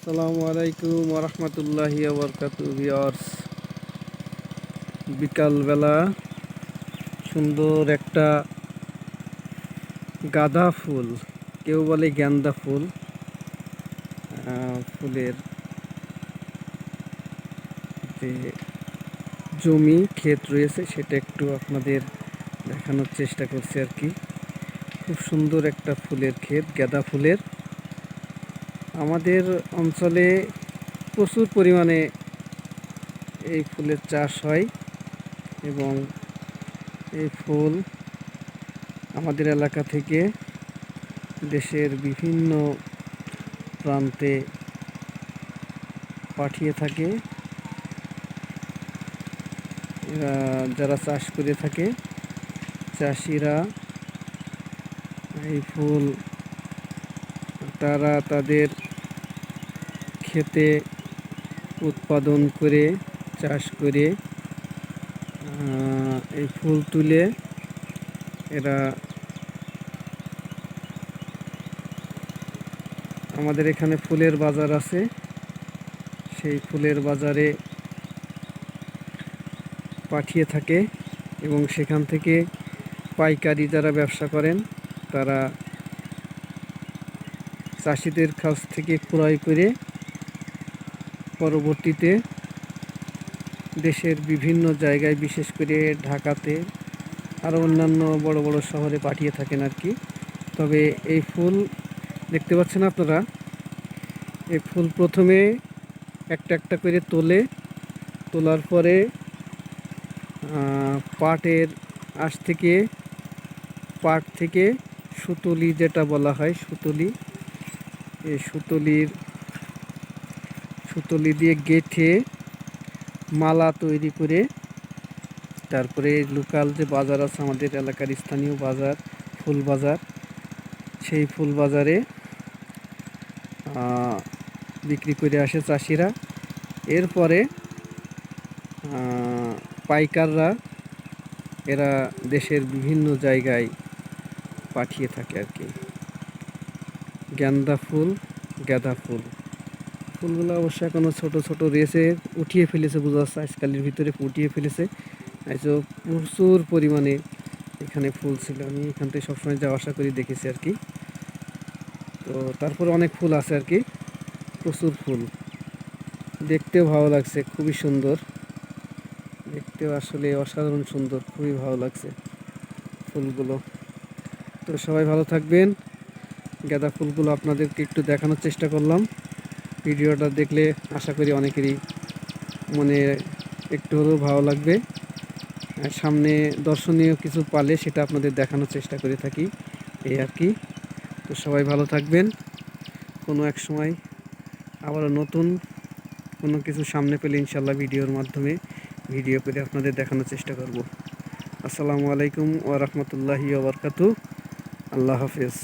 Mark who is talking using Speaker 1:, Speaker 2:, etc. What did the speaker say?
Speaker 1: আসসালামু আলাইকুম ওরহমতুল্লাহি ওবরকাতুহু ভিউয়ার্স। বিকালবেলা সুন্দর একটা গাঁদা ফুল, কেউ বলে গেন্দা ফুল, ফুলের যে জমি ক্ষেত রয়েছে সেটা একটু আপনাদের দেখানোর চেষ্টা করছি আর কি। খুব সুন্দর একটা ফুলের ক্ষেত, গাঁদা ফুলের। আমাদের অঞ্চলে প্রচুর পরিমাণে এই ফুলের চাষ হয় এবং এই ফুল আমাদের এলাকা থেকে দেশের বিভিন্ন প্রান্তে পাঠিয়ে থাকে। যারা চাষ করে থাকে, চাষিরা এই ফুল তারা তাদের ক্ষেতে উৎপাদন করে, চাষ করে এই ফুল তুলে এরা আমাদের এখানে ফুলের বাজার আছে, সেই ফুলের বাজারে পাঠিয়ে থাকে এবং সেখান থেকে পাইকারি যারা ব্যবসা করেন তারা চাষিদের কাছ থেকে ক্রয় করে পরবর্তীতে দেশের বিভিন্ন জায়গায়, বিশেষ করে ঢাকাতে আরও অন্যান্য বড় বড় শহরে পাঠিয়ে থাকেন আর কি। তবে এই ফুল দেখতে পাচ্ছেন আপনারা, এই ফুল প্রথমে একটা একটা করে তোলার পরে পাটের আঁশ থেকে, পাট থেকে সুতলি যেটা বলা হয়, এই সুতলি দিয়ে গেঁথে মালা তৈরি করে তারপরে লোকাল যে বাজার আছে, আমাদের এলাকার স্থানীয় বাজার, ফুল বাজার, সেই ফুল বাজারে বিক্রি করে আসে চাষিরা। এরপরে পাইকাররা এরা দেশের বিভিন্ন জায়গায় পাঠিয়ে থাকে আর কি। গাঁদা ফুলগুলো অবশ্য এখনও ছোট ছোট রয়েছে, উঠিয়ে ফেলেছে, বোঝা যাচ্ছে আজকালের ভিতরে উঠিয়ে ফেলেছে। প্রচুর পরিমাণে এখানে ফুল ছিল, আমি এখান থেকে সবসময় যাওয়া আসা করি, দেখেছি আর কি। তো তারপরে অনেক ফুল আছে আর কি, প্রচুর ফুল, দেখতেও ভালো লাগছে, খুবই সুন্দর দেখতেও, আসলে অসাধারণ সুন্দর, খুবই ভালো লাগছে ফুলগুলো। তো সবাই ভালো থাকবেন। গাঁদা ফুলগুলো আপনাদেরকে একটু দেখানোর চেষ্টা করলাম। ভিডিওটা দেখলে আশা করি অনেকেরই মনে একটু হলেও ভালো লাগবে। সামনে দর্শনীয় কিছু পালে সেটা আপনাদের দেখানোর চেষ্টা করে থাকি, এই আর কি। তো সবাই ভালো থাকবেন। কোনো এক সময় আবারও নতুন কোনো কিছু সামনে পেলে ইনশাল্লাহ ভিডিওর মাধ্যমে ভিডিও করে আপনাদের দেখানোর চেষ্টা করব। আসসালামু আলাইকুম ওয়া রাহমাতুল্লাহি ওয়া বারাকাতুহু। আল্লাহ হাফেজ।